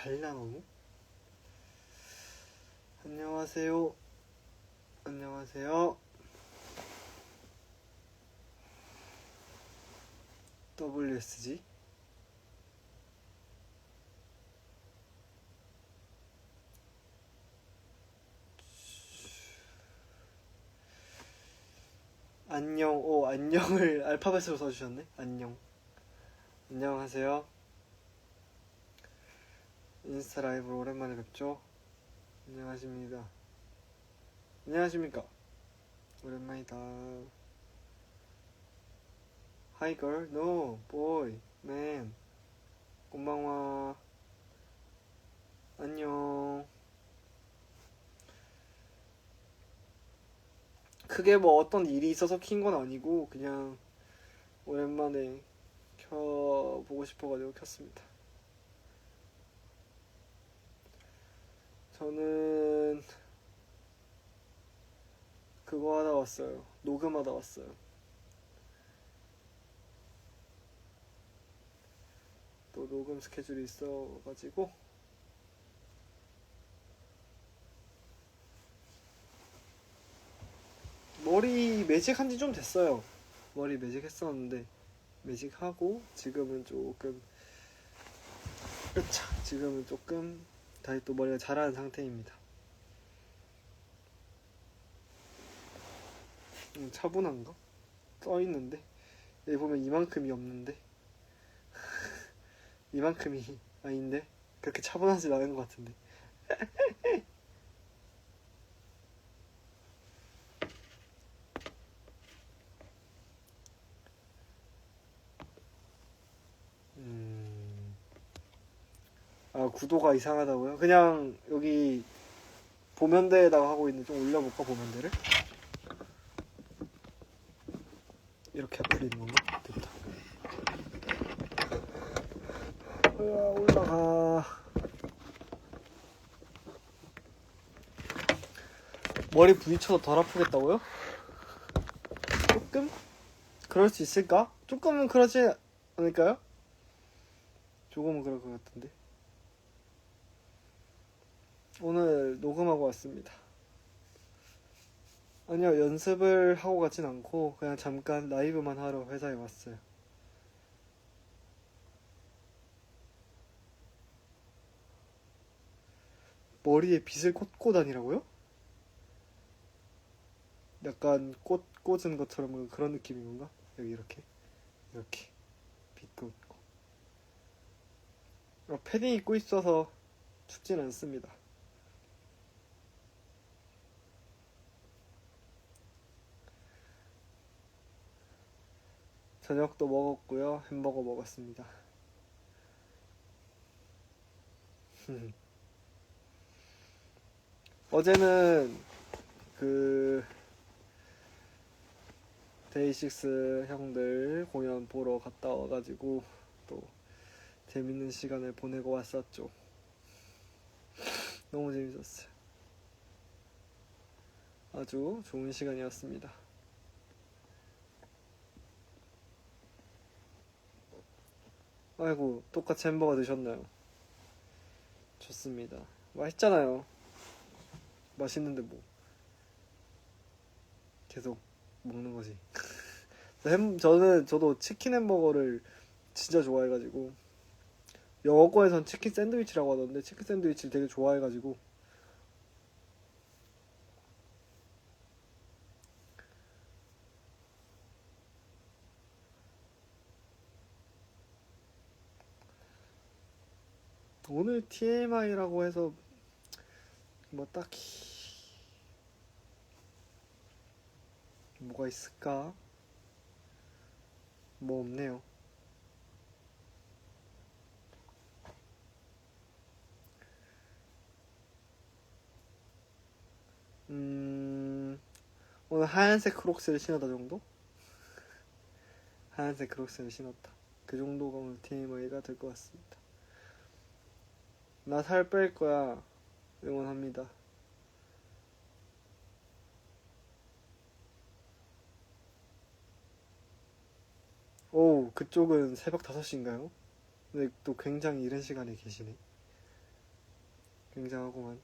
발라노무? 안녕하세요. 안녕하세요. WSG? 안녕. 오, 안녕을 알파벳으로 써주셨네. 안녕. 안녕하세요. 인스타 라이브로 오랜만에 뵙죠. 안녕하십니다. 안녕하십니까. 오랜만이다. Hi girl, no, boy, man. 곤방와. 안녕. 크게 뭐 어떤 일이 있어서 킨 건 아니고 그냥 오랜만에 켜보고 싶어가지고 켰습니다. 저는 그거 하다 왔어요. 녹음하다 왔어요. 또 녹음 스케줄이 있어가지고 머리 매직한 지 좀 됐어요. 머리 매직했었는데 매직하고 지금은 조금 다시 또 머리가 자라는 상태입니다. 차분한가? 써있는데 여기 보면 이만큼이 없는데 이만큼이 아닌데 그렇게 차분하지 않은 것 같은데. 아, 구도가 이상하다고요? 그냥 여기 보면대에다가 하고 있는데 좀 올려볼까? 보면대를 이렇게 올리는 건가? 됐다. 올라가. 머리 부딪혀서 덜 아프겠다고요? 조금? 그럴 수 있을까? 조금은 그러지 않을까요? 조금은 그럴 것 같은데. 오늘 녹음하고 왔습니다. 아니요, 연습을 하고 가진 않고 그냥 잠깐 라이브만 하러 회사에 왔어요. 머리에 빗을 꽂고 다니라고요? 약간 꽃 꽂은 것처럼 그런 느낌인 건가? 여기 이렇게 빗 꽂고. 패딩 입고 있어서 춥진 않습니다. 저녁도 먹었고요. 햄버거 먹었습니다. 어제는 데이식스 형들 공연 보러 갔다 와가지고 또 재밌는 시간을 보내고 왔었죠. 너무 재밌었어요. 아주 좋은 시간이었습니다. 아이고, 똑같이 햄버거 드셨나요? 좋습니다. 맛있잖아요. 맛있는데 뭐 계속 먹는 거지. 저도 치킨 햄버거를 진짜 좋아해가지고 영어권에선 치킨 샌드위치라고 하던데 치킨 샌드위치를 되게 좋아해가지고 오늘 TMI라고 해서 뭐 딱히 뭐가 있을까? 뭐 없네요. 오늘 하얀색 크록스를 신었다 정도? 하얀색 크록스를 신었다. 그 정도가 오늘 TMI가 될 것 같습니다. 나 살 뺄 거야. 응원합니다. 오, 그쪽은 새벽 5시인가요? 근데 또 굉장히 이른 시간에 계시네. 굉장하구만.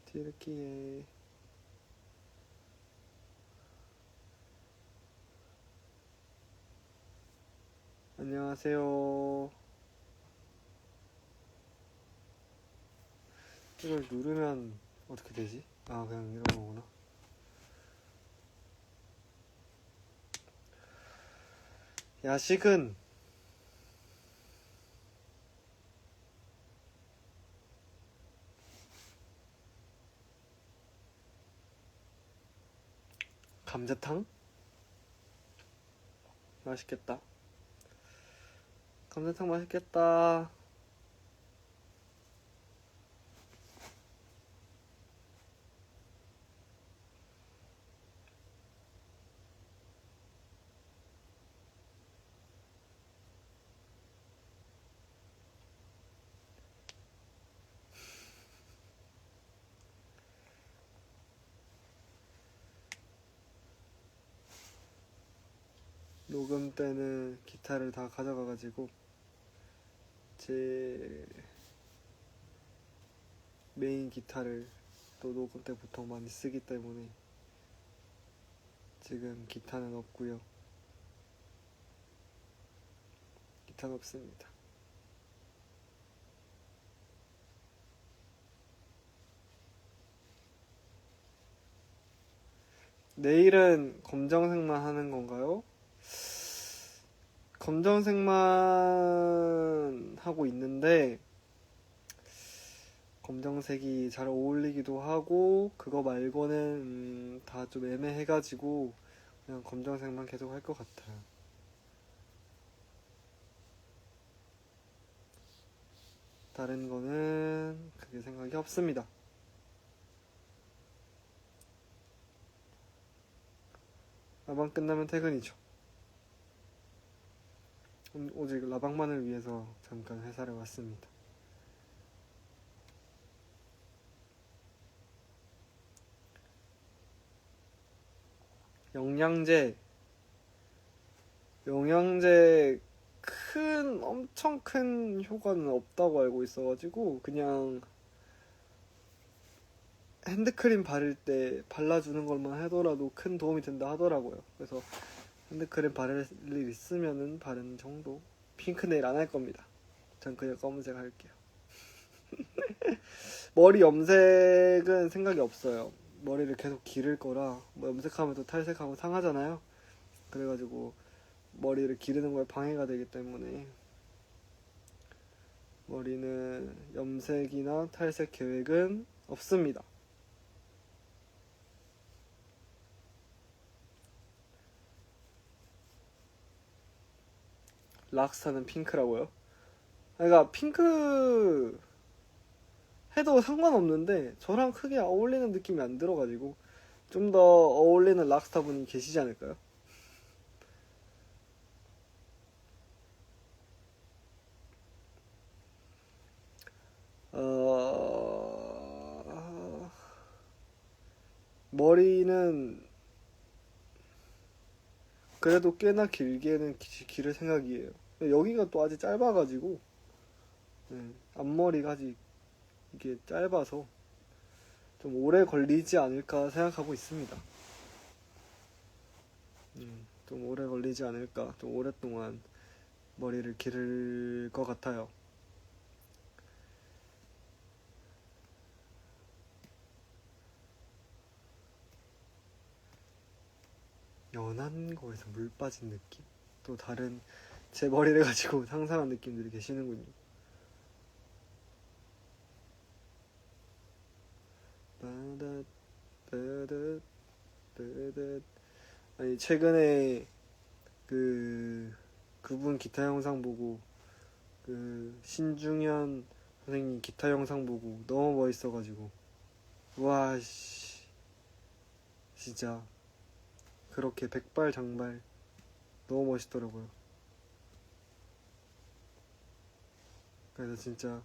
튀르키예. 안녕하세요. 이걸 누르면 어떻게 되지? 아, 그냥 이런 거구나. 야식은 감자탕? 맛있겠다. 감자탕 맛있겠다. 녹음 때는 기타를 다 가져가가지고 제 메인 기타를 또 녹음 때 보통 많이 쓰기 때문에 지금 기타는 없고요. 기타는 없습니다. 내일은 검정색만 하는 건가요? 검정색만 하고 있는데 검정색이 잘 어울리기도 하고 그거 말고는 다 좀 애매해가지고 그냥 검정색만 계속 할 것 같아요. 다른 거는 크게 생각이 없습니다. 라방 끝나면 퇴근이죠. 오직 라방만을 위해서 잠깐 회사를 왔습니다. 영양제 엄청 큰 효과는 없다고 알고 있어가지고 그냥 핸드크림 바를 때 발라주는 것만 하더라도 큰 도움이 된다 하더라고요. 그래서 핸드크림 바를 일 있으면은 바르는 정도. 핑크 네일 안 할 겁니다. 전 그냥 검은색 할게요. 머리 염색은 생각이 없어요. 머리를 계속 기를 거라 뭐 염색하면 또 탈색하고 상하잖아요. 그래가지고 머리를 기르는 거에 방해가 되기 때문에 머리는 염색이나 탈색 계획은 없습니다. 락스타는 핑크라고요? 그러니까 핑크 해도 상관없는데 저랑 크게 어울리는 느낌이 안 들어가지고 좀 더 어울리는 락스타 분이 계시지 않을까요? 머리는 그래도 꽤나 길게는 기를 생각이에요. 여기가 또 아직 짧아가지고 앞머리가 아직 이게 짧아서 좀 오래 걸리지 않을까 생각하고 있습니다. 좀 오래 걸리지 않을까, 좀 오랫동안 머리를 기를 것 같아요. 연한 거에서 물 빠진 느낌? 또 다른 제 머리를 가지고 상상한 느낌들이 계시는군요. 아니 최근에 그분 기타 영상 보고 신중현 선생님 기타 영상 보고 너무 멋있어가지고 와 씨, 진짜 그렇게 백발장발 너무 멋있더라고요. 그래서 진짜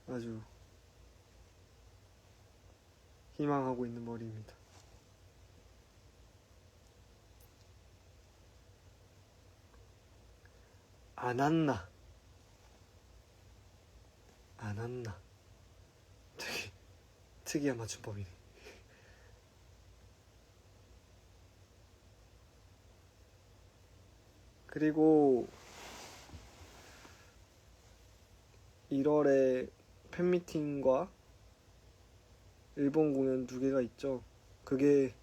아주 희망하고 있는 머리입니다. 안 왔나? 안 왔나? 되게 특이한 맞춤법이네. 그리고 1월에 팬미팅과 일본 공연 2개가 있죠. 그게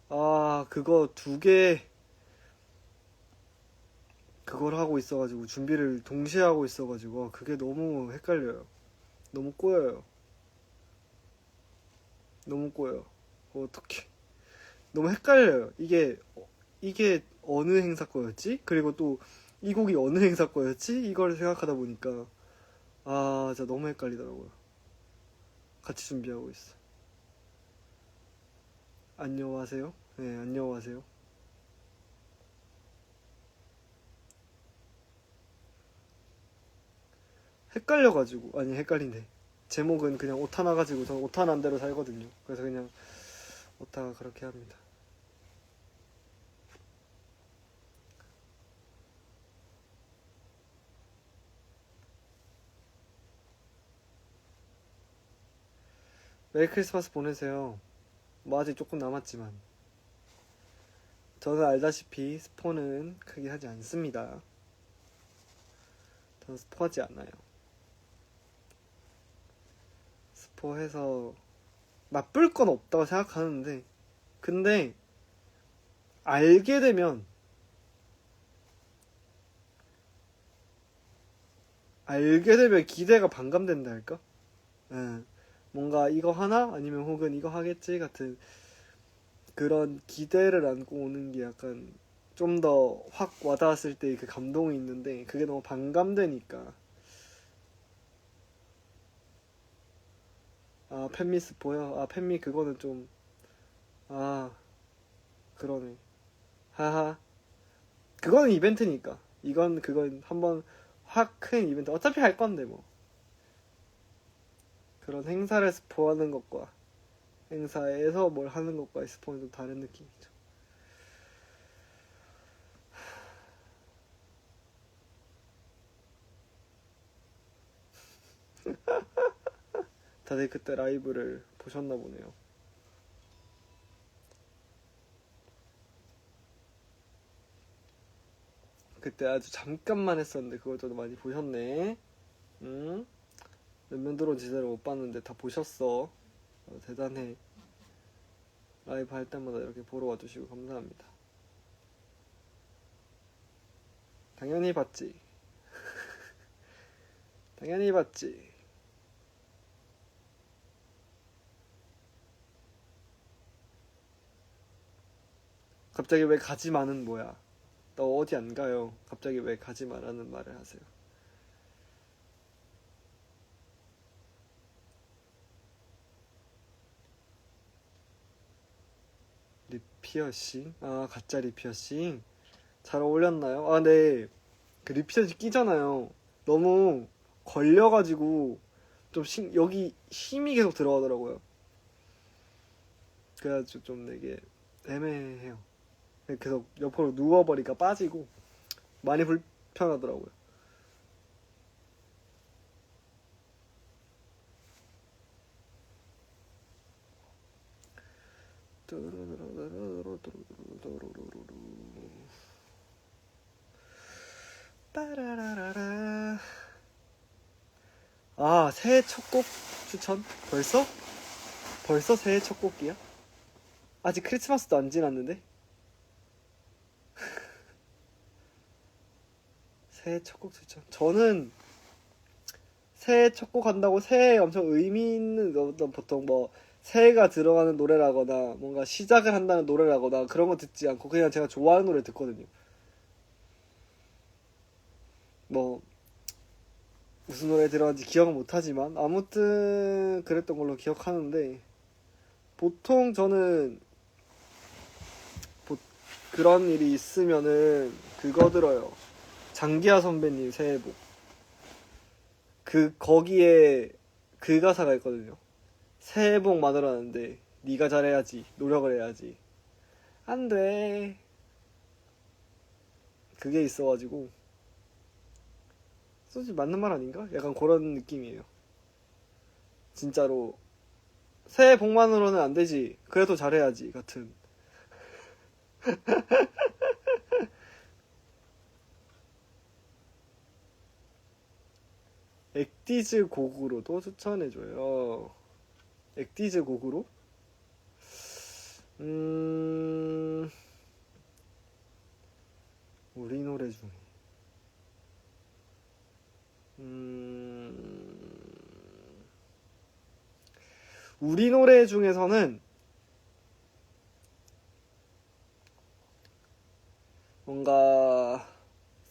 그거 2개 그걸 하고 있어가지고 준비를 동시에 하고 있어가지고 그게 너무 헷갈려요. 너무 꼬여요. 너무 꼬여. 어떡해. 너무 헷갈려요. 이게 어느 행사 거였지? 그리고 또 이 곡이 어느 행사 거였지? 이걸 생각하다 보니까 진짜 너무 헷갈리더라고요. 같이 준비하고 있어. 안녕하세요. 네, 안녕하세요. 헷갈려가지고 아니 헷갈린데 제목은 그냥 오타나 가지고 저는 오타난 대로 살거든요. 그래서 그냥 오타가 그렇게 합니다. 메리 크리스마스 보내세요. 뭐 아직 조금 남았지만 저는 알다시피 스포는 크게 하지 않습니다. 저는 스포하지 않아요. 스포해서 나쁠 건 없다고 생각하는데 근데 알게 되면 기대가 반감된다 할까? 예. 뭔가 이거 하나? 아니면 혹은 이거 하겠지? 같은 그런 기대를 안고 오는 게 약간 좀 더 확 와닿았을 때 그 감동이 있는데 그게 너무 반감되니까 팬미스 보여? 팬미 그거는 좀 그러네. 하하. 그거는 이벤트니까. 그건 한번 확 큰 이벤트. 어차피 할 건데 뭐. 그런 행사를 스포하는 것과 행사에서 뭘 하는 것과의 스포는 좀 다른 느낌이죠. 다들 그때 라이브를 보셨나 보네요. 그때 아주 잠깐만 했었는데 그것도 많이 보셨네. 응? 몇명 들어온지 제대로 못 봤는데 다 보셨어. 대단해. 라이브 할 때마다 이렇게 보러 와주시고 감사합니다. 당연히 봤지. 당연히 봤지. 갑자기 왜 가지 마는 뭐야? 너 어디 안 가요? 갑자기 왜 가지 마라는 말을 하세요? 립피어싱? 가짜 립피어싱? 잘 어울렸나요? 네. 그 립피어싱 끼잖아요. 너무 걸려가지고 좀 여기 힘이 계속 들어가더라고요. 그래가지고 좀 되게 애매해요. 계속 옆으로 누워버리니까 빠지고 많이 불편하더라고요. 빠라라라라. 새해 첫 곡 추천? 벌써? 벌써 새해 첫 곡이야? 아직 크리스마스도 안 지났는데? 새해 첫 곡 추천. 저는 새해 첫 곡 한다고 새해에 엄청 의미 있는 어떤 보통 뭐 새해가 들어가는 노래라거나 뭔가 시작을 한다는 노래라거나 그런 거 듣지 않고 그냥 제가 좋아하는 노래 듣거든요. 뭐 무슨 노래 들어간지 기억은 못하지만 아무튼 그랬던 걸로 기억하는데 보통 저는 그런 일이 있으면은 그거 들어요. 장기하 선배님 새해 복. 거기에 그 가사가 있거든요. 새해 복 많으라는데 네가 잘해야지, 노력을 해야지. 안 돼. 그게 있어가지고 솔직히 맞는 말 아닌가? 약간 그런 느낌이에요. 진짜로 새해 복만으로는 안 되지. 그래도 잘해야지 같은. 액디즈 곡으로도 추천해줘요. 액디즈 곡으로? 우리 노래 중에 우리 노래 중에서는 뭔가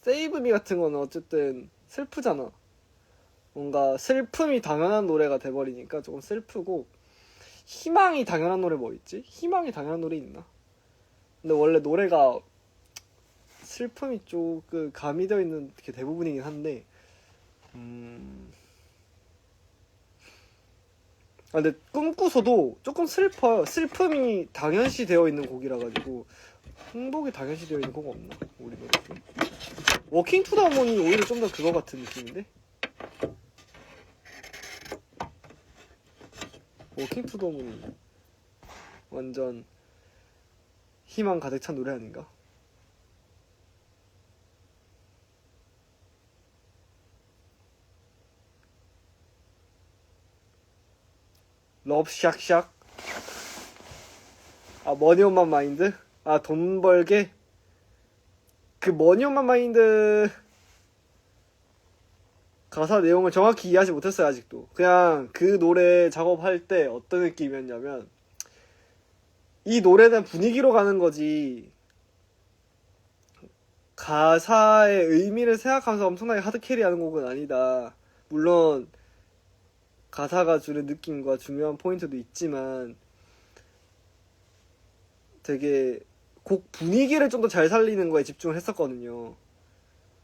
세이브미 같은 거는 어쨌든 슬프잖아. 뭔가 슬픔이 당연한 노래가 돼버리니까 조금 슬프고, 희망이 당연한 노래 뭐 있지? 희망이 당연한 노래 있나? 근데 원래 노래가 슬픔이 조금 가미되어 있는 게 대부분이긴 한데, 근데 꿈꾸서도 조금 슬퍼요. 슬픔이 당연시 되어 있는 곡이라 가지고. 행복이 당연시 되어 있는 곡 없나? 우리 노래 중에. 워킹 투 더 문이 오히려 좀 더 그거 같은 느낌인데? 워킹 투 더 문이 완전 희망 가득 찬 노래 아닌가? 럽샥샥. 아, 머니온만 마인드? 아, 돈 벌게? 그 머니온만 마인드 가사 내용을 정확히 이해하지 못했어요. 아직도. 그냥 그 노래 작업할 때 어떤 느낌이었냐면, 이 노래는 분위기로 가는 거지 가사의 의미를 생각하면서 엄청나게 하드캐리하는 곡은 아니다. 물론 가사가 주는 느낌과 중요한 포인트도 있지만 되게 곡 분위기를 좀 더 잘 살리는 거에 집중을 했었거든요.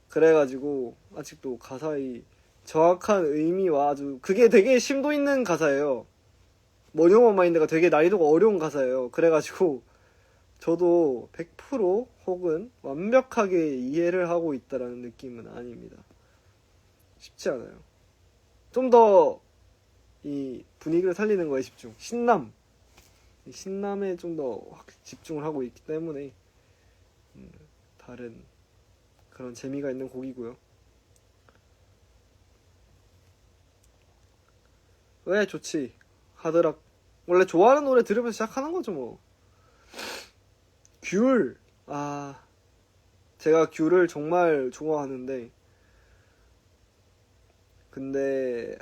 그래가지고 아직도 가사의 정확한 의미와 아주 그게 되게 심도 있는 가사예요. 머니오만 마인드가 되게 난이도가 어려운 가사예요. 그래가지고 저도 100% 혹은 완벽하게 이해를 하고 있다라는 느낌은 아닙니다. 쉽지 않아요. 좀 더 이 분위기를 살리는 거에 집중, 신남에 좀 더 집중을 하고 있기 때문에 다른 그런 재미가 있는 곡이고요. 왜 좋지? 하드락 원래 좋아하는 노래 들으면서 시작하는 거죠 뭐. 귤. 아, 제가 귤을 정말 좋아하는데 근데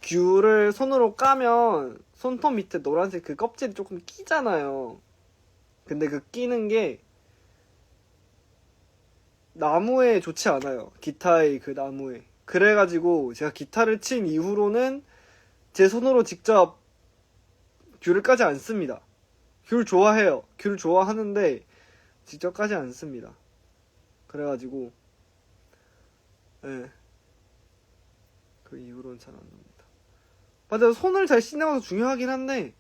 귤을 손으로 까면 손톱 밑에 노란색 그 껍질이 조금 끼잖아요. 근데 그 끼는 게 나무에 좋지 않아요. 기타의 그 나무에. 그래가지고 제가 기타를 친 이후로는 제 손으로 직접 귤을 까지 않습니다. 귤 좋아해요. 귤 좋아하는데 직접 까지 않습니다. 그래가지고 예. 그 이후로는 잘 안 납니다. 맞아요. 손을 잘 씻는 것도 중요하긴 한데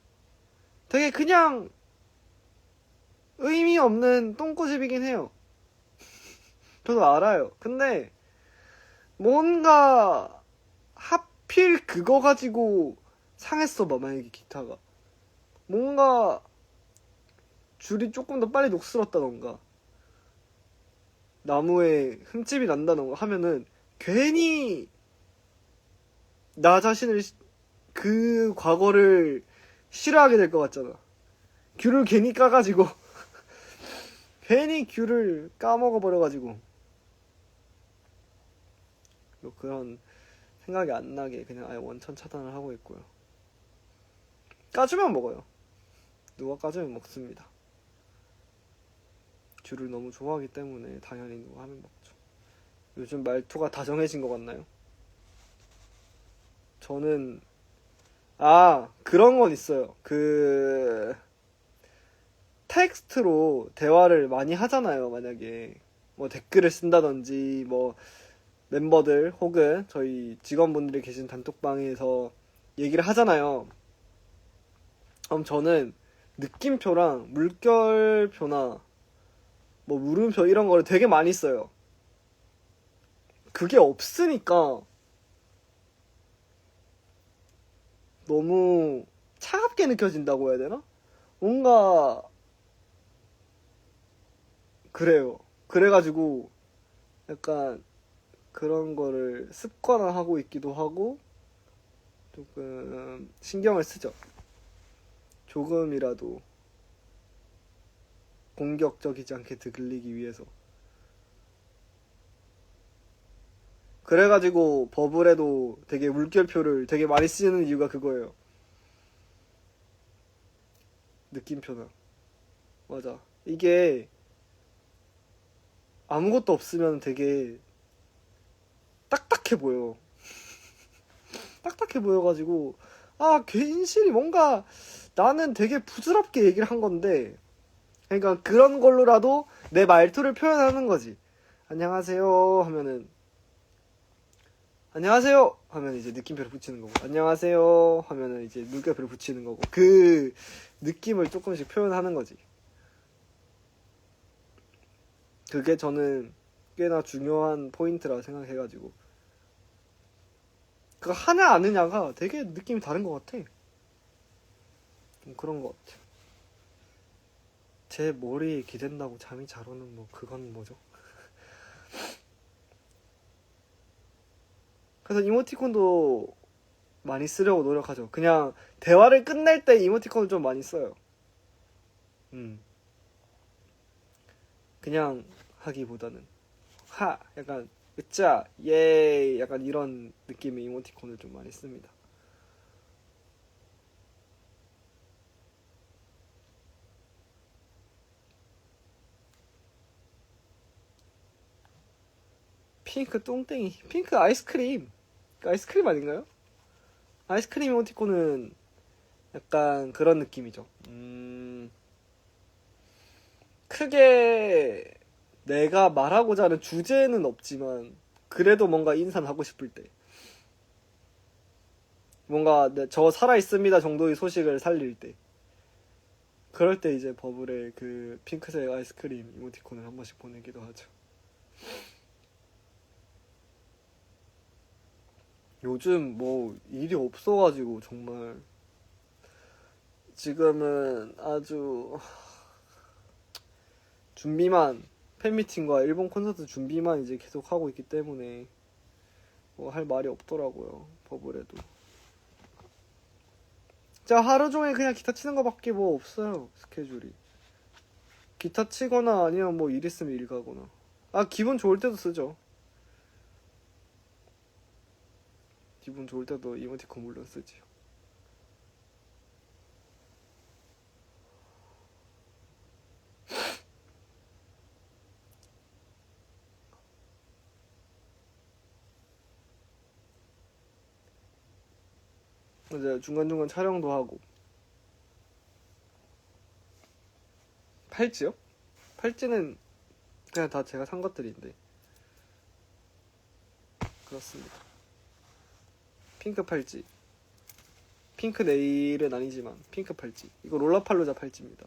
되게 그냥 의미 없는 똥꼬집이긴 해요. 저도 알아요. 근데 뭔가 하필 그거 가지고 상했어 봐. 만약에 기타가 뭔가 줄이 조금 더 빨리 녹슬었다던가 나무에 흠집이 난다던가 하면은 괜히 나 자신을 그 과거를 싫어하게 될 것 같잖아. 귤을 괜히 까가지고 괜히 귤을 까먹어버려가지고 그런 생각이 안 나게 그냥 아예 원천 차단을 하고 있고요. 까주면 먹어요. 누가 까주면 먹습니다. 귤을 너무 좋아하기 때문에 당연히 누가 하면 먹죠. 요즘 말투가 다정해진 것 같나요? 저는 그런 건 있어요. 텍스트로 대화를 많이 하잖아요. 만약에 뭐 댓글을 쓴다든지 뭐 멤버들 혹은 저희 직원분들이 계신 단톡방에서 얘기를 하잖아요. 그럼 저는 느낌표랑 물결표나 뭐 물음표 이런 거를 되게 많이 써요. 그게 없으니까 너무 차갑게 느껴진다고 해야 되나? 뭔가 그래요. 그래가지고 약간 그런 거를 습관화하고 있기도 하고 조금 신경을 쓰죠. 조금이라도 공격적이지 않게 들리기 위해서. 그래가지고 버블에도 되게 물결표를 되게 많이 쓰는 이유가 그거예요. 느낌표나. 맞아. 이게 아무것도 없으면 되게 딱딱해 보여. 딱딱해 보여가지고 괜시리 뭔가 나는 되게 부드럽게 얘기를 한 건데 그러니까 그런 걸로라도 내 말투를 표현하는 거지. 안녕하세요 하면은 안녕하세요 하면 이제 느낌표를 붙이는 거고 안녕하세요 하면은 이제 물결표를 붙이는 거고 그 느낌을 조금씩 표현하는 거지. 그게 저는 꽤나 중요한 포인트라 생각해가지고 그거 하냐 안 하냐가 되게 느낌이 다른 것 같아. 좀 그런 것 같아. 제 머리에 기댄다고 잠이 잘 오는 뭐 그건 뭐죠? 그래서 이모티콘도 많이 쓰려고 노력하죠. 그냥 대화를 끝낼 때 이모티콘을 좀 많이 써요. 그냥 하기보다는 약간 으짜 예 약간 이런 느낌의 이모티콘을 좀 많이 씁니다. 핑크 똥땡이 핑크 아이스크림 아이스크림 아닌가요? 아이스크림 이모티콘은 약간 그런 느낌이죠. 크게 내가 말하고자 하는 주제는 없지만 그래도 뭔가 인사는 하고 싶을 때 뭔가 저 살아있습니다 정도의 소식을 살릴 때 그럴 때 이제 버블에 그 핑크색 아이스크림 이모티콘을 한 번씩 보내기도 하죠. 요즘 뭐 일이 없어가지고 정말 지금은 아주 준비만 팬미팅과 일본 콘서트 준비만 이제 계속 하고 있기 때문에 뭐 할 말이 없더라고요. 버블에도 자 하루 종일 그냥 기타 치는 거밖에 뭐 없어요. 스케줄이 기타 치거나 아니면 뭐 일 있으면 일 가거나 기분 좋을 때도 쓰죠. 기분 좋을 때도 이모티콘 물론 쓰지요. 이제 중간중간 촬영도 하고 팔찌요? 팔찌는 그냥 다 제가 산 것들인데 그렇습니다. 핑크 팔찌 핑크 네일은 아니지만 핑크 팔찌 이거 롤라팔로자 팔찌입니다.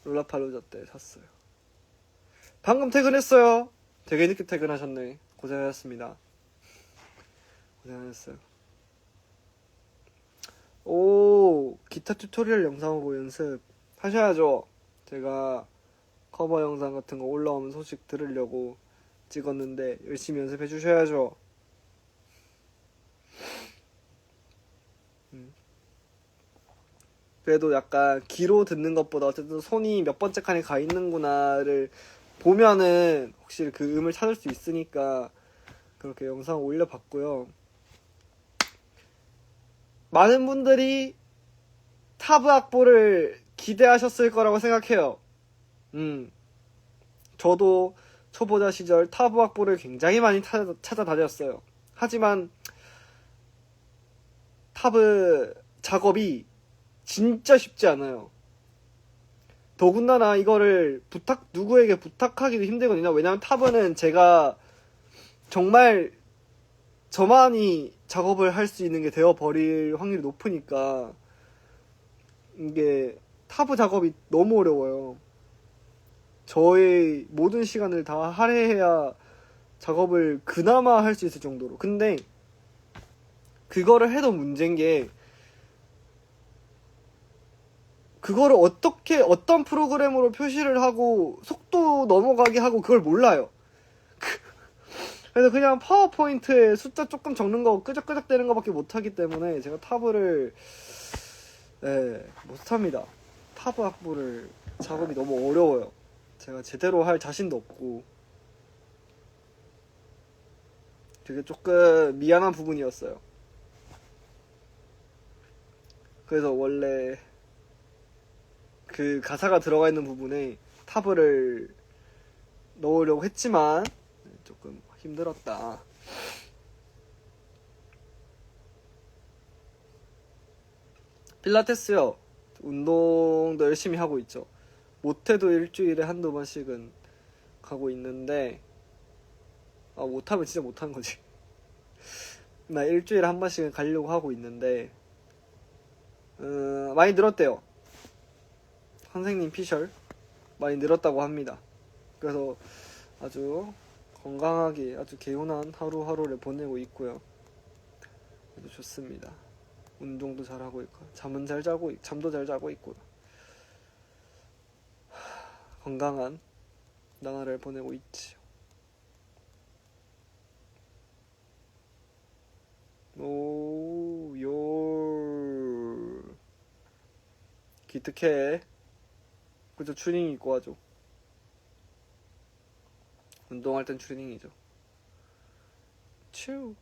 롤라팔로자 때 샀어요. 방금 퇴근했어요. 되게 늦게 퇴근하셨네. 고생하셨습니다. 고생하셨어요. 오 기타 튜토리얼 영상하고 연습 하셔야죠. 제가 커버 영상 같은 거 올라오면 소식 들으려고 찍었는데 열심히 연습해 주셔야죠. 그래도 약간 귀로 듣는 것보다 어쨌든 손이 몇 번째 칸에 가 있는구나를 보면은 확실히 그 음을 찾을 수 있으니까 그렇게 영상 올려봤고요. 많은 분들이 타브 악보를 기대하셨을 거라고 생각해요. 저도 초보자 시절 타브 악보를 굉장히 많이 찾아다녔어요. 하지만 타브 작업이 진짜 쉽지 않아요. 더군다나 이거를 누구에게 부탁하기도 힘들거든요. 왜냐면 타브는 제가 정말 저만이 작업을 할 수 있는 게 되어버릴 확률이 높으니까 이게 타브 작업이 너무 어려워요. 저의 모든 시간을 다 할애해야 작업을 그나마 할 수 있을 정도로. 근데 그거를 해도 문제인 게, 그거를 어떻게 어떤 프로그램으로 표시를 하고 속도 넘어가게 하고 그걸 몰라요. 그래서 그냥 파워포인트에 숫자 조금 적는 거 끄적끄적 대는 거밖에 못하기 때문에 제가 타브를 못합니다. 타브 악보를 작업이 너무 어려워요. 제가 제대로 할 자신도 없고 되게 조금 미안한 부분이었어요. 그래서 원래 그 가사가 들어가 있는 부분에 타브를 넣으려고 했지만 조금 힘들었다. 필라테스요. 운동도 열심히 하고 있죠. 못해도 일주일에 한두 번씩은 가고 있는데, 못하면 진짜 못하는 거지. 나 일주일에 한 번씩은 가려고 하고 있는데, 많이 늘었대요. 선생님 피셜 많이 늘었다고 합니다. 그래서 아주 건강하게 아주 개운한 하루하루를 보내고 있고요. 아주 좋습니다. 운동도 잘하고 있고 잠도 잘 자고 있고 건강한 나날을 보내고 있지요. 기특해. 그저 추리닝 입고 하죠. 운동할 땐 추리닝이죠. 츄.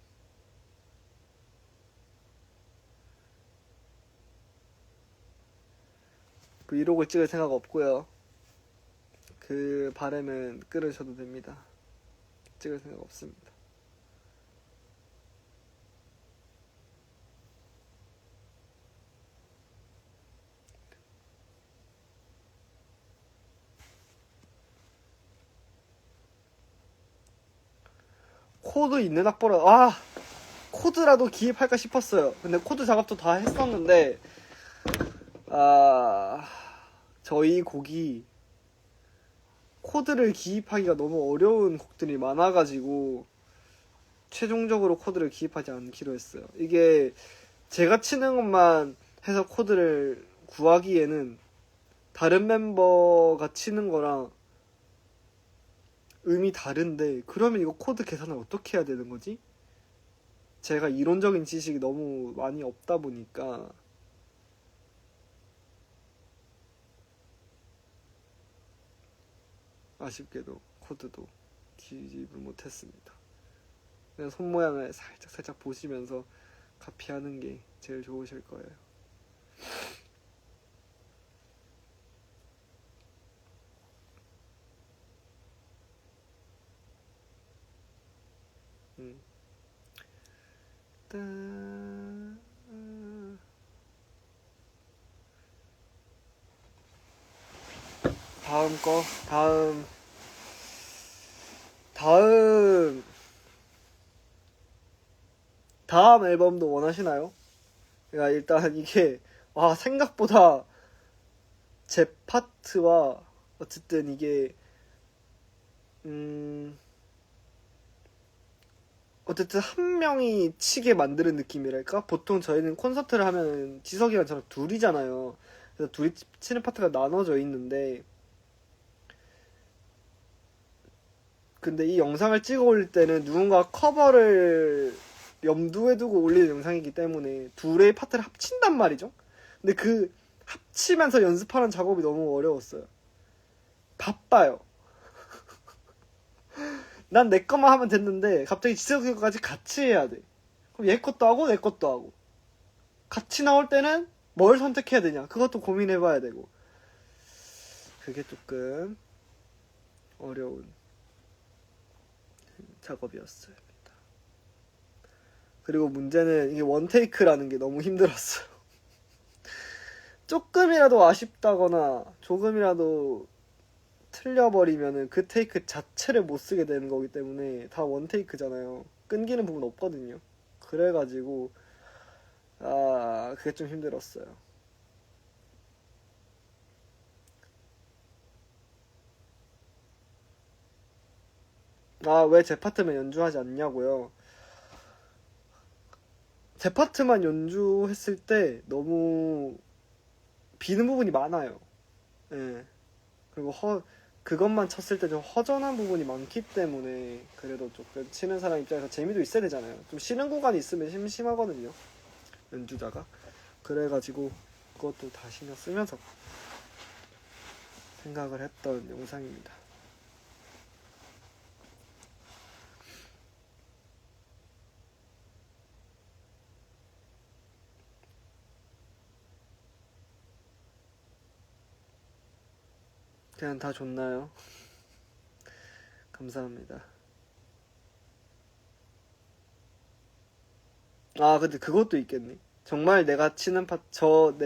브이로그 찍을 생각 없고요. 그 바람은 끊으셔도 됩니다. 찍을 생각 없습니다. 코드 있는 악보라 코드라도 기입할까 싶었어요. 근데 코드 작업도 다 했었는데 저희 곡이 코드를 기입하기가 너무 어려운 곡들이 많아가지고 최종적으로 코드를 기입하지 않기로 했어요. 이게 제가 치는 것만 해서 코드를 구하기에는 다른 멤버가 치는 거랑 음이 다른데, 그러면 이거 코드 계산을 어떻게 해야 되는 거지? 제가 이론적인 지식이 너무 많이 없다 보니까 아쉽게도 코드도 기입을 못했습니다. 그냥 손 모양을 살짝 보시면서 카피하는 게 제일 좋으실 거예요. 다음 앨범도 원하시나요? 그러니까 일단 이게 생각보다 제 파트와 어쨌든 이게 어쨌든 한 명이 치게 만드는 느낌이랄까? 보통 저희는 콘서트를 하면 지석이랑 저랑 둘이잖아요. 그래서 둘이 치는 파트가 나눠져 있는데, 근데 이 영상을 찍어 올릴 때는 누군가 커버를 염두에 두고 올리는 영상이기 때문에 둘의 파트를 합친단 말이죠. 근데 그 합치면서 연습하는 작업이 너무 어려웠어요. 바빠요. 난 내 것만 하면 됐는데 갑자기 지석이 것까지 같이 해야 돼. 그럼 얘 것도 하고 내 것도 하고. 같이 나올 때는 뭘 선택해야 되냐, 그것도 고민해봐야 되고. 그게 조금 어려운 작업이었습니다. 그리고 문제는 이게 원테이크라는 게 너무 힘들었어요. 조금이라도 아쉽다거나 조금이라도 틀려버리면은 그 테이크 자체를 못 쓰게 되는 거기 때문에 다 원테이크잖아요. 끊기는 부분 없거든요. 그래가지고 그게 좀 힘들었어요. 아, 왜 제 파트만 연주하지 않냐고요? 제 파트만 연주했을 때 너무 비는 부분이 많아요. 예. 그리고 그것만 쳤을 때 좀 허전한 부분이 많기 때문에 그래도 조금 치는 사람 입장에서 재미도 있어야 되잖아요. 좀 쉬는 구간이 있으면 심심하거든요. 연주자가. 그래가지고 그것도 다 신경 쓰면서 생각을 했던 영상입니다. 그냥 다 좋나요? 감사합니다. 아, 근데 그것도 있겠네. 정말 내가 치는 파트는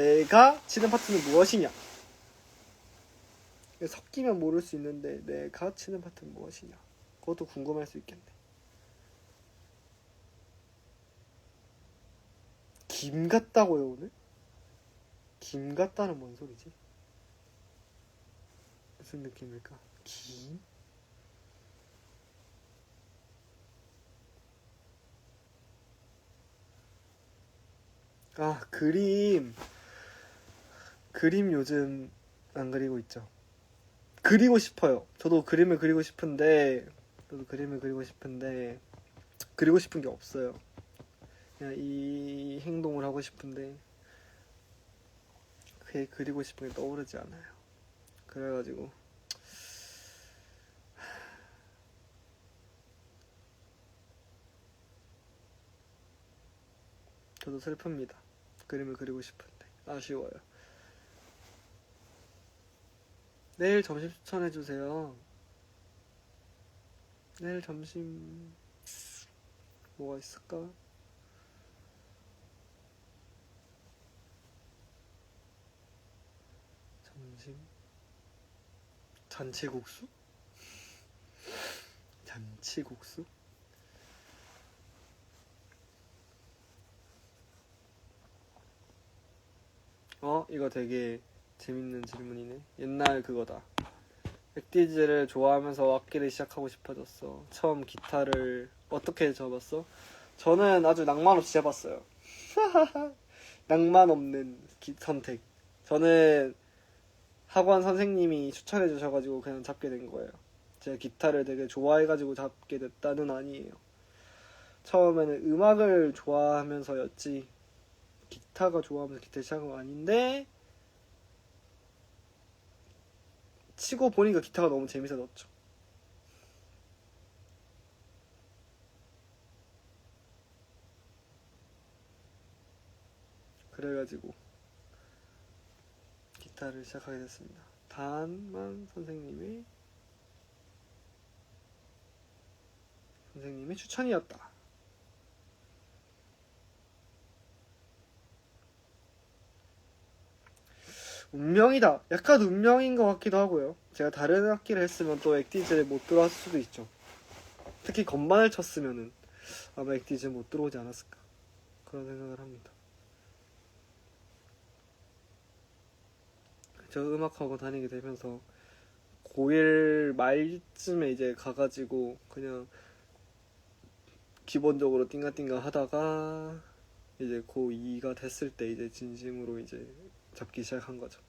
무엇이냐? 섞이면 모를 수 있는데 내가 치는 파트는 무엇이냐? 그것도 궁금할 수 있겠네. 김 같다고요, 오늘? 김 같다는 뭔 소리지? 무슨 느낌일까? 김? 아, 그림 요즘 안 그리고 있죠. 그리고 싶어요. 저도 그림을 그리고 싶은데, 그리고 싶은 게 없어요. 그냥 이 행동을 하고 싶은데, 그게 그리고 싶은 게 떠오르지 않아요. 그래가지고, 저도 슬픕니다. 그림을 그리고 싶은데, 아쉬워요. 내일 점심 추천해주세요. 내일 점심, 뭐가 있을까? 점심? 잔치국수? 잔치국수? 이거 되게 재밌는 질문이네. 옛날 그거다. 백디즈를 좋아하면서 악기를 시작하고 싶어졌어. 처음 기타를 어떻게 접었어? 저는 아주 낭만 없이 잡았어요. 낭만 없는 선택. 저는 학원 선생님이 추천해 주셔가지고 그냥 잡게 된 거예요. 제가 기타를 되게 좋아해가지고 잡게 됐다는 아니에요. 처음에는 음악을 좋아하면서였지 기타가 좋아하면서 기타를 시작한 건 아닌데 치고 보니까 기타가 너무 재밌어졌죠. 그래가지고 기타를 시작하게 됐습니다. 단만 선생님의 추천이었다. 운명이다. 약간 운명인 것 같기도 하고요. 제가 다른 악기를 했으면 또 액디즈에 못 들어왔을 수도 있죠. 특히 건반을 쳤으면은 아마 액디즈에 못 들어오지 않았을까 그런 생각을 합니다. 저 음악학원 다니게 되면서 고1 말쯤에 이제 가가지고 그냥 기본적으로 띵가띵가 하다가 이제 고2가 됐을 때 이제 진심으로 이제 잡기 시작한 거죠.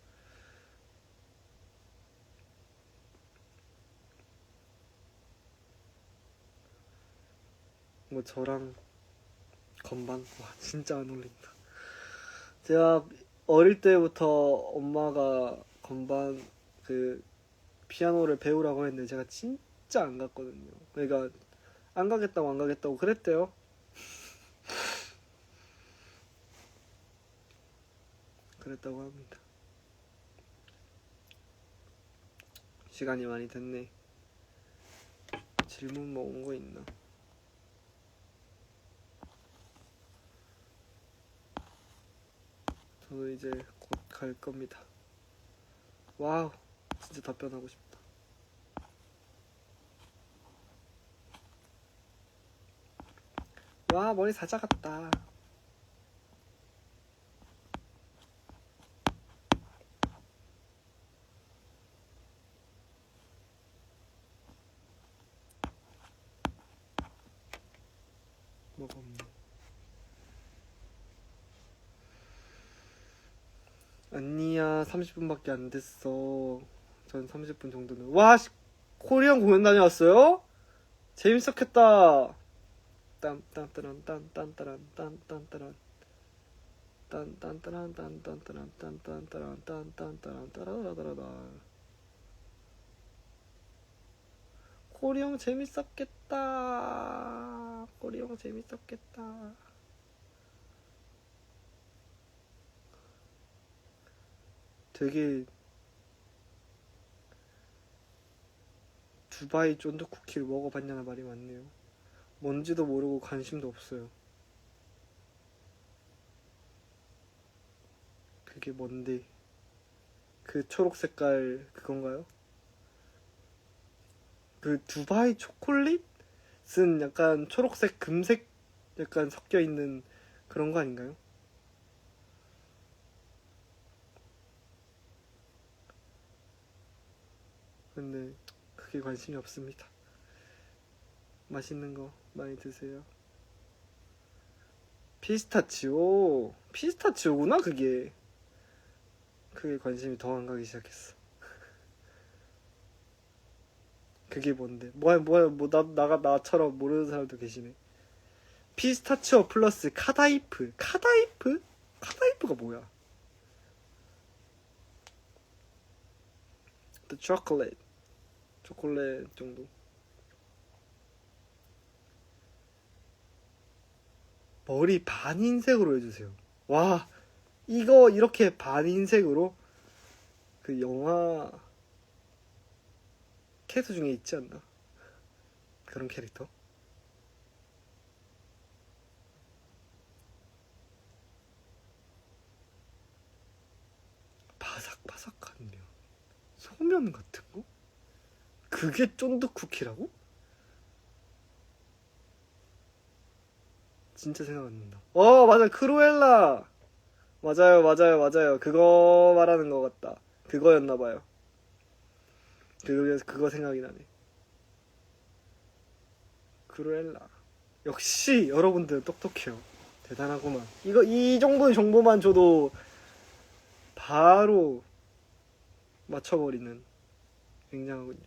뭐 저랑 건반 와 진짜 안 어울린다. 제가 어릴 때부터 엄마가 건반 그 피아노를 배우라고 했는데 제가 진짜 안 갔거든요. 그러니까 안 가겠다고 그랬대요. 그랬다고 합니다. 시간이 많이 됐네. 질문 뭐 온 거 있나? 저도 이제 곧 갈 겁니다. 와우, 진짜 답변하고 싶다. 와, 머리 사자 같다. 별로가 없네. 아니야, 30분밖에 안 됐어. 전 30분 정도는. 와, 코리안 공연 다녀왔어요? 재밌었겠다. 딴딴따란 딴딴따란 딴딴따란 딴딴따란 딴딴따란 딴딴따란 딴딴따란 따라라라라. 코리형 재밌었겠다. 코리형 재밌었겠다. 되게 두바이 쫀득 쿠키를 먹어봤냐는 말이 많네요. 뭔지도 모르고 관심도 없어요. 그게 뭔데? 그 초록 색깔 그건가요? 그 두바이 초콜릿은 약간 초록색, 금색 약간 섞여 있는 그런 거 아닌가요? 근데 그게 관심이 없습니다. 맛있는 거 많이 드세요. 피스타치오구나 그게. 그게 관심이 더 안 가기 시작했어. 그게 뭔데? 나처럼 모르는 사람도 계시네. 피스타치오 플러스 카다이프가 뭐야? The chocolate. 초콜릿 정도. 머리 반인색으로 해주세요. 와, 이거 이렇게 반인색으로 그 영화 캐릭터 중에 있지 않나? 그런 캐릭터? 바삭바삭한 면, 소면 같은 거? 그게 쫀득 쿠키라고? 진짜 생각 안 난다. 맞아, 크루엘라. 맞아요. 그거 말하는 것 같다. 그거였나봐요. 그거 생각이 나네. 크루엘라. 역시 여러분들 똑똑해요. 대단하구만. 이 정도의 정보만 줘도 바로 맞춰버리는. 굉장하군요.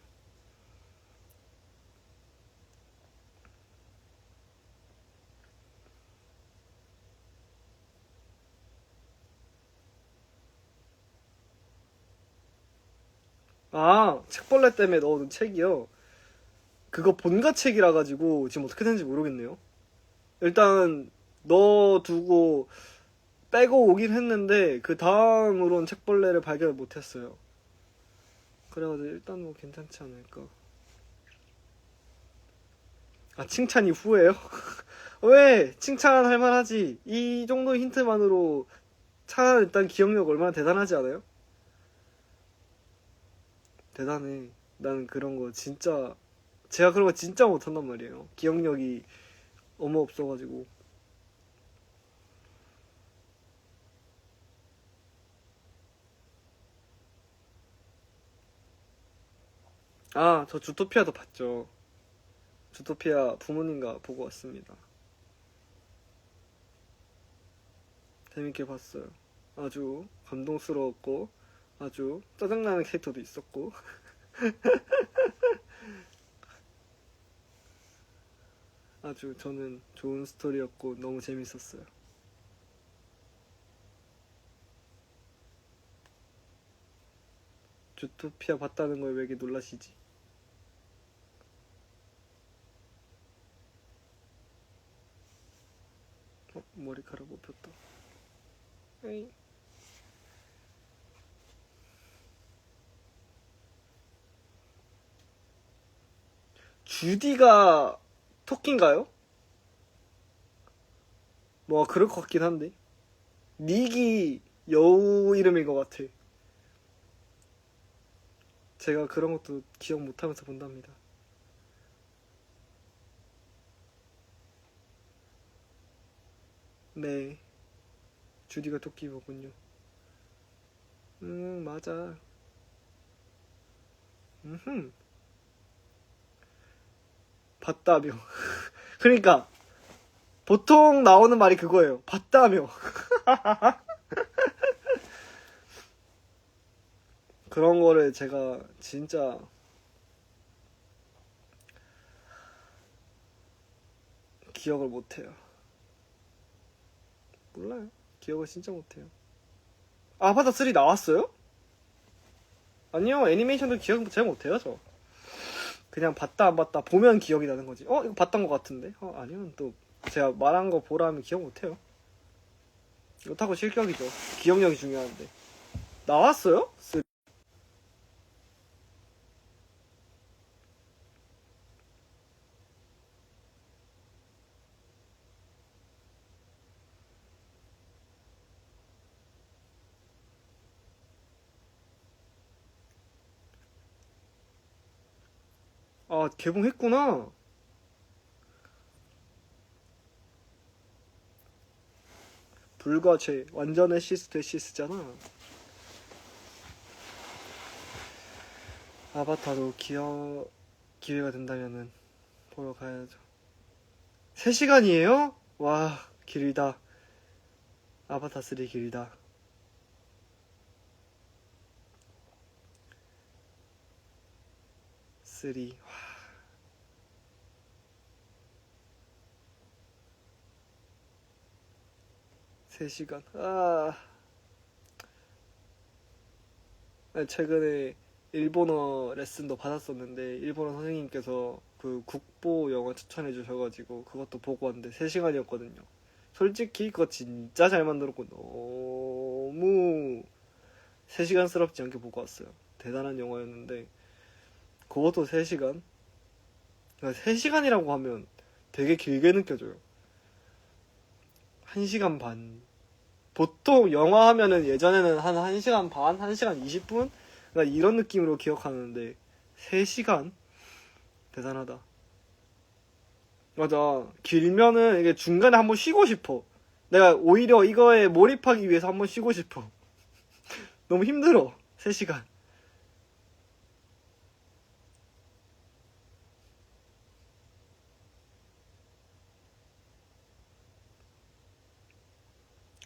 아, 책벌레 때문에 넣어둔 책이요? 그거 본가 책이라 가지고 지금 어떻게 되는지 모르겠네요. 일단 넣어두고 빼고 오긴 했는데 그 다음으론 책벌레를 발견을 못했어요. 그래가지고 일단 뭐 괜찮지 않을까. 아, 칭찬이 후회요? 왜? 칭찬할 만하지. 이 정도 힌트만으로 차라리 일단 기억력 얼마나 대단하지 않아요? 대단해. 나는 그런 거 진짜, 제가 그런 거 진짜 못한단 말이에요. 기억력이 어머 없어가지고. 아, 저 주토피아도 봤죠. 주토피아 부모님과 보고 왔습니다. 재밌게 봤어요. 아주 감동스러웠고, 아주 짜증나는 캐릭터도 있었고. 아주 저는 좋은 스토리였고 너무 재밌었어요. 주토피아 봤다는 거에 왜 이렇게 놀라시지? 머리카락 뽑혔다. 에이. 주디가 토끼인가요? 뭐 그럴 것 같긴 한데. 닉이 여우 이름인 것 같아. 제가 그런 것도 기억 못하면서 본답니다. 네, 주디가 토끼거군요. 맞아. 봤다며. 그러니까 보통 나오는 말이 그거예요. 봤다며. 그런 거를 제가 진짜 기억을 못해요. 몰라요. 기억을 진짜 못해요. 아바타 3 나왔어요? 아니요. 애니메이션도 기억 잘 못해요. 저 그냥 봤다 안 봤다 보면 기억이 나는 거지. 이거 봤던 것 같은데. 아니면 또 제가 말한 거 보라 하면 기억 못해요. 이렇다고 실격이죠. 기억력이 중요한데. 나왔어요? 아, 개봉했구나. 불과죄 완전의 시스잖아. 아바타도 기회가 된다면은 보러 가야죠. 3시간이에요? 와, 길다. 아바타 3 길다. 3. 와. 3시간. 최근에 일본어 레슨도 받았었는데 일본어 선생님께서 그 국보 영화 추천해 주셔가지고 그것도 보고 왔는데 3시간이었거든요. 솔직히 그거 진짜 잘 만들었고 너무 3시간스럽지 않게 보고 왔어요. 대단한 영화였는데 그것도 3시간? 3시간이라고 하면 되게 길게 느껴져요. 1시간 반. 보통 영화 하면은 예전에는 한 1시간 반, 1시간 20분? 그러니까 이런 느낌으로 기억하는데 3시간? 대단하다. 맞아. 길면은 이게 중간에 한번 쉬고 싶어. 내가 오히려 이거에 몰입하기 위해서 한번 쉬고 싶어. 너무 힘들어. 3시간.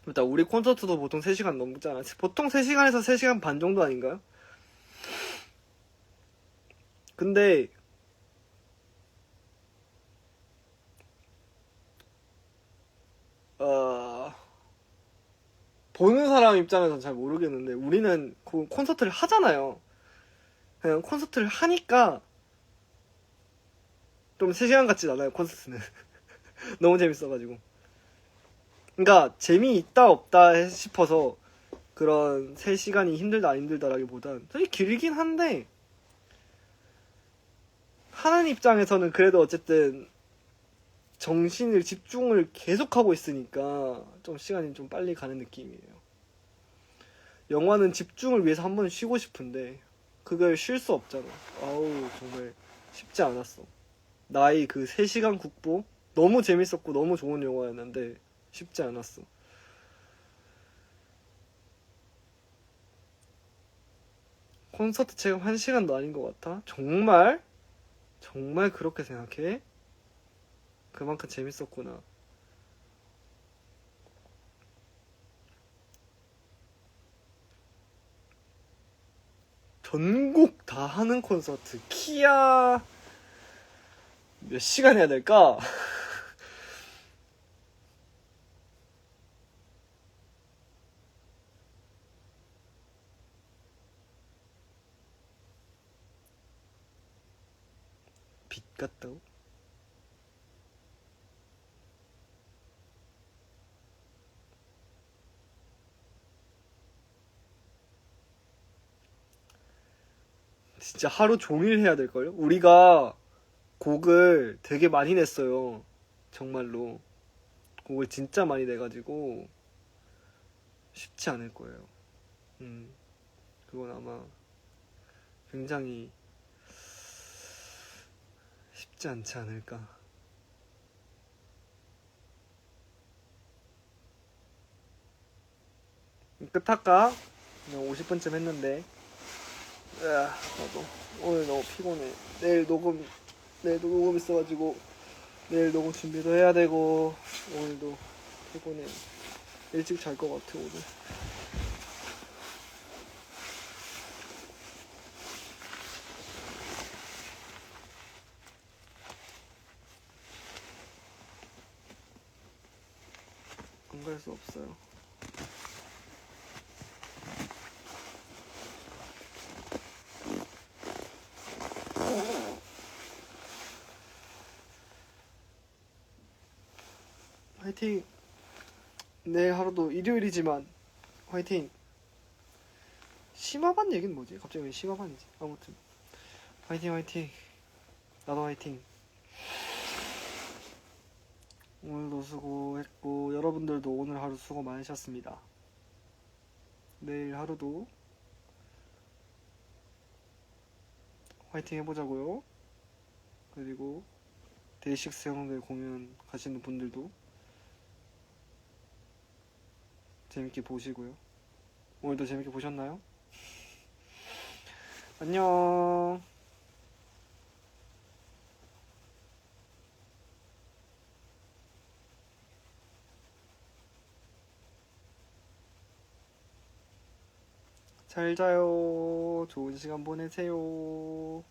일단 우리 콘서트도 보통 3시간 넘잖아. 보통 3시간에서 3시간 반 정도 아닌가요? 근데 보는 사람 입장에서는 잘 모르겠는데 우리는 콘서트를 하잖아요. 그냥 콘서트를 하니까 좀 3시간 같진 않아요. 콘서트는 너무 재밌어가지고. 그러니까 재미있다 없다 싶어서 그런 3시간이 힘들다 안 힘들다라기보단 사실 길긴 한데 하는 입장에서는 그래도 어쨌든 정신을 집중을 계속하고 있으니까 좀 시간이 좀 빨리 가는 느낌이에요. 영화는 집중을 위해서 한 번 쉬고 싶은데 그걸 쉴 수 없잖아. 아우 정말 쉽지 않았어. 나의 그 3시간 국보 너무 재밌었고 너무 좋은 영화였는데 쉽지 않았어. 콘서트 체험 1시간도 아닌 것 같아? 정말? 정말 그렇게 생각해? 그만큼 재밌었구나. 전곡 다 하는 콘서트 키야 몇 시간 해야 될까? 빛 같다고? 진짜 하루 종일 해야 될걸요? 우리가 곡을 되게 많이 냈어요. 정말로. 곡을 진짜 많이 내가지고 쉽지 않을 거예요. 그건 아마 굉장히 쉽지 않지 않을까. 끝할까? 그냥 50분쯤 했는데. 나도 오늘 너무 피곤해. 내일도 녹음 있어가지고 내일 녹음 준비도 해야 되고 오늘도 피곤해. 일찍 잘 것 같아 오늘. 안 갈 수 없어요. 화이팅. 내일 하루도 일요일이지만 화이팅. 심화반 얘기는 뭐지? 갑자기 왜 심화반이지? 아무튼 화이팅 화이팅. 나도 화이팅. 오늘도 수고했고 여러분들도 오늘 하루 수고 많으셨습니다. 내일 하루도 화이팅 해보자고요. 그리고 데이식스 형들 공연 가시는 분들도 재밌게 보시고요. 오늘도 재밌게 보셨나요? 안녕. 잘 자요. 좋은 시간 보내세요.